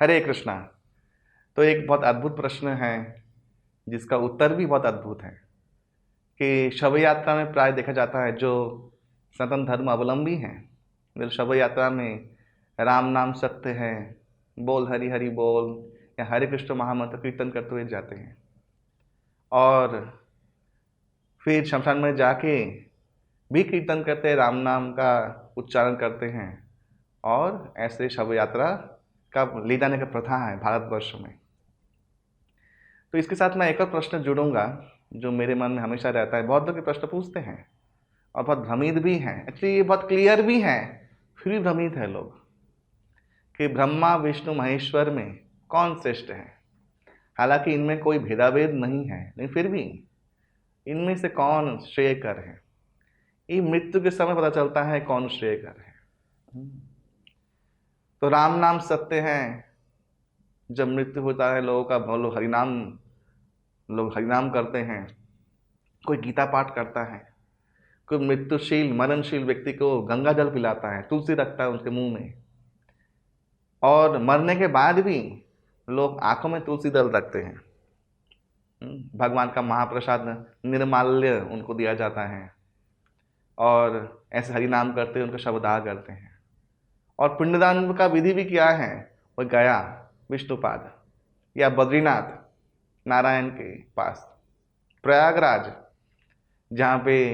हरे कृष्णा। तो एक बहुत अद्भुत प्रश्न है जिसका उत्तर भी बहुत अद्भुत है कि शव यात्रा में प्राय देखा जाता है जो सनातन धर्म अवलंबी हैं, वे शव यात्रा में राम नाम सत्य है, बोल हरि हरि बोल या हरे कृष्ण महामंत्र कीर्तन करते हुए जाते हैं और फिर शमशान में जाके भी कीर्तन करते हैं, राम नाम का उच्चारण करते हैं और ऐसे शव यात्रा का ले जाने का प्रथा है भारतवर्ष में। तो इसके साथ मैं एक और प्रश्न जोड़ूंगा जो मेरे मन में हमेशा रहता है। बहुत लोग ये प्रश्न पूछते हैं और बहुत भ्रमित भी हैं, एक्चुअली ये बहुत क्लियर भी हैं, फिर भी भ्रमित है लोग कि ब्रह्मा विष्णु महेश्वर में कौन श्रेष्ठ है। हालांकि इनमें कोई भेदाभेद नहीं है, लेकिन फिर भी इनमें से कौन श्रेयकर है, ये मृत्यु के समय पता चलता है कौन श्रेयकर है। तो राम नाम सत्य है, जब मृत्यु होता है लोगों का, लोग हरिनाम करते हैं, कोई गीता पाठ करता है, कोई मृत्युशील मरणशील व्यक्ति को गंगा जल पिलाता है, तुलसी रखता है उनके मुंह में, और मरने के बाद भी लोग आंखों में तुलसी दल रखते हैं। भगवान का महाप्रसाद निर्माल्य उनको दिया जाता है और ऐसे हरिनाम करते हैं, उनका शवदाह करते हैं। और पिंडदान का विधि भी क्या है, वो गया विष्णुपाद या बद्रीनाथ नारायण के पास, प्रयागराज जहाँ पे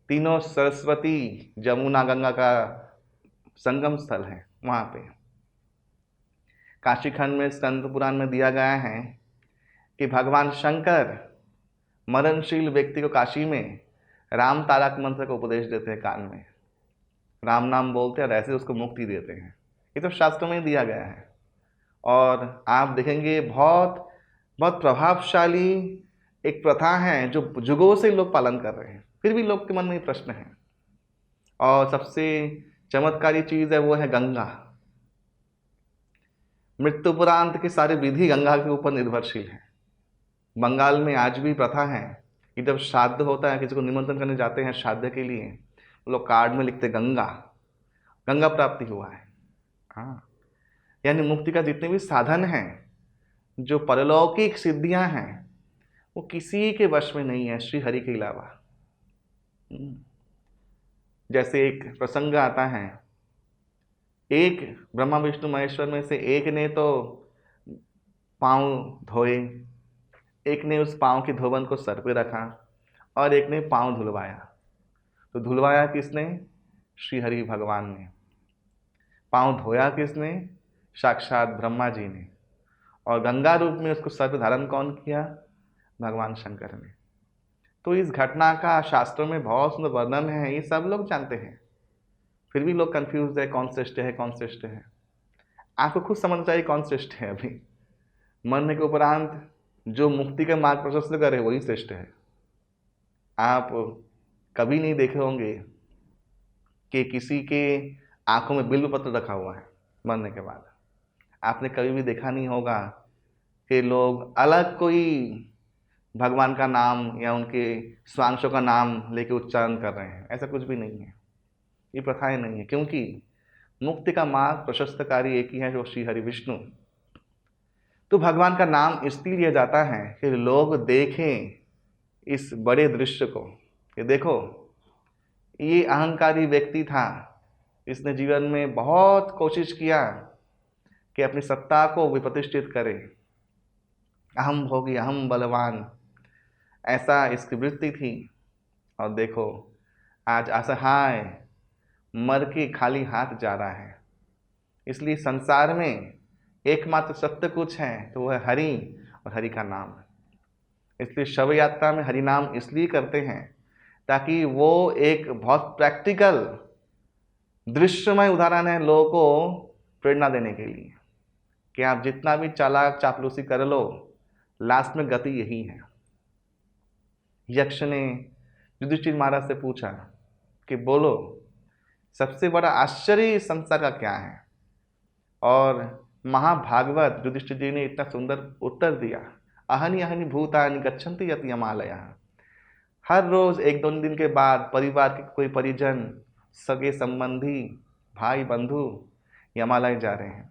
तीनों सरस्वती जमुना गंगा का संगम स्थल है, वहाँ पे काशी खंड में स्कंद पुराण में दिया गया है कि भगवान शंकर मरणशील व्यक्ति को काशी में राम तारक मंत्र का उपदेश देते हैं, कान में राम नाम बोलते हैं और ऐसे उसको मुक्ति देते हैं। ये तो शास्त्रों में दिया गया है और आप देखेंगे बहुत बहुत प्रभावशाली एक प्रथा है जो जुगों से लोग पालन कर रहे हैं, फिर भी लोग के मन में ये प्रश्न है। और सबसे चमत्कारी चीज़ है वो है गंगा। मृत्युपरांत के सारे विधि गंगा के ऊपर निर्भरशील है। बंगाल में आज भी प्रथा है कि जब श्राद्ध होता है, किसी को निमंत्रण करने जाते हैं श्राद्ध के लिए, लोग कार्ड में लिखते गंगा, गंगा प्राप्ति हुआ है। हाँ, यानी मुक्ति का जितने भी साधन हैं, जो परलौकिक सिद्धियां हैं, वो किसी के वश में नहीं है श्री हरि के अलावा। जैसे एक प्रसंग आता है, एक ब्रह्मा विष्णु महेश्वर में से एक ने तो पांव धोए, एक ने उस पांव की धोबन को सर पे रखा और एक ने पांव धुलवाया। तो धुलवाया किसने? श्री हरि भगवान ने। पांव धोया किसने? साक्षात ब्रह्मा जी ने। और गंगा रूप में उसको सर पे धारण कौन किया? भगवान शंकर ने। तो इस घटना का शास्त्रों में बहुत सुंदर वर्णन है, ये सब लोग जानते हैं, फिर भी लोग कंफ्यूज है कौन श्रेष्ठ है कौन श्रेष्ठ है। आपको खुद समझना चाहिए कौन श्रेष्ठ है। अभी मरने के उपरांत जो मुक्ति का मार्ग प्रशस्त करे वही श्रेष्ठ है। आप कभी नहीं देखे होंगे कि किसी के आंखों में बिल्व पत्र रखा हुआ है मरने के बाद। आपने कभी भी देखा नहीं होगा कि लोग अलग कोई भगवान का नाम या उनके स्वांशों का नाम लेके उच्चारण कर रहे हैं, ऐसा कुछ भी नहीं है, ये प्रथाएं नहीं है, क्योंकि मुक्ति का मार्ग प्रशस्तकारी एक ही है, जो श्री हरि विष्णु। तो भगवान का नाम इसलिए लिया जाता है कि लोग देखें इस बड़े दृश्य को, कि देखो ये अहंकारी व्यक्ति था, इसने जीवन में बहुत कोशिश किया कि अपनी सत्ता को विप्रतिष्ठित करे, अहम भोगी अहम बलवान, ऐसा इसकी वृत्ति थी। और देखो आज असहाय मर के खाली हाथ जा रहा है। इसलिए संसार में एकमात्र सत्य कुछ है तो वह है हरि और हरि का नाम है। इसलिए शव यात्रा में हरि नाम इसलिए करते हैं ताकि वो एक बहुत प्रैक्टिकल दृश्यमय उदाहरण है लोगों को प्रेरणा देने के लिए कि आप जितना भी चालाक चापलूसी कर लो, लास्ट में गति यही है। यक्ष ने युधिष्ठिर महाराज से पूछा कि बोलो सबसे बड़ा आश्चर्य इस संसार का क्या है? और महाभागवत युधिष्ठिर जी ने इतना सुंदर उत्तर दिया, अहनि अहनि भूतानि गच्छन्ति यत यमालयः। हर रोज एक दो दिन के बाद परिवार के कोई परिजन, सगे संबंधी, भाई बंधु यमालय जा रहे हैं।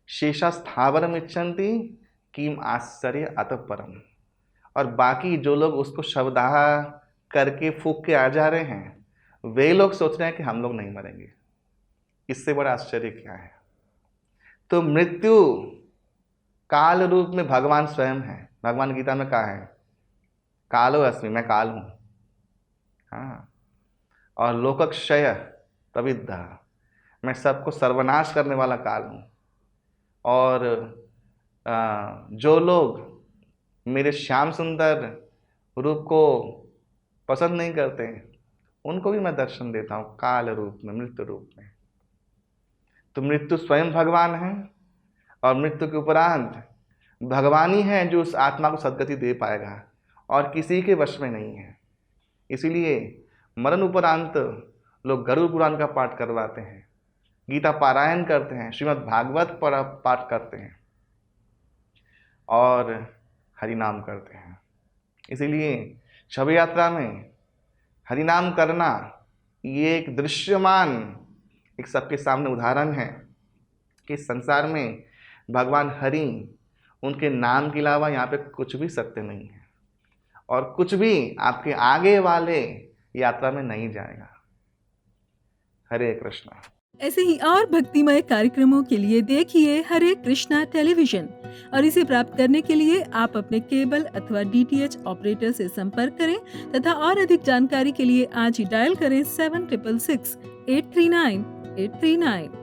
शेषास्थावरम इच्छन्ति किम आश्चर्य अतः परम। और बाकी जो लोग उसको शवदाह करके फूक के आ जा रहे हैं वे लोग सोच रहे हैं कि हम लोग नहीं मरेंगे। इससे बड़ा आश्चर्य क्या है। तो मृत्यु काल रूप में भगवान स्वयं है। भगवान गीता में कहा है कालो अस्मि, मैं काल हूं। हाँ, और लोकक्षय प्रविद्ध, मैं सबको सर्वनाश करने वाला काल हूं। और जो लोग मेरे श्याम सुंदर रूप को पसंद नहीं करते उनको भी मैं दर्शन देता हूं काल रूप में, मृत्यु रूप में। तो मृत्यु स्वयं भगवान है और मृत्यु के उपरांत भगवान ही है जो उस आत्मा को सद्गति दे पाएगा और किसी के वश में नहीं है। इसीलिए मरण उपरांत लोग गरुड़ पुराण का पाठ करवाते हैं, गीता पारायण करते हैं, श्रीमद् भागवत पाठ करते हैं और हरिनाम करते हैं। इसीलिए शव यात्रा में हरिनाम करना ये एक दृश्यमान, एक सबके सामने उदाहरण है कि संसार में भगवान हरि, उनके नाम के अलावा यहाँ पे कुछ भी सत्य नहीं है और कुछ भी आपके आगे वाले यात्रा में नहीं जाएगा। हरे कृष्णा। ऐसे ही और भक्तिमय कार्यक्रमों के लिए देखिए हरे कृष्णा टेलीविजन और इसे प्राप्त करने के लिए आप अपने केबल अथवा DTH ऑपरेटर से संपर्क करें तथा और अधिक जानकारी के लिए आज ही डायल करें 7666 839 839।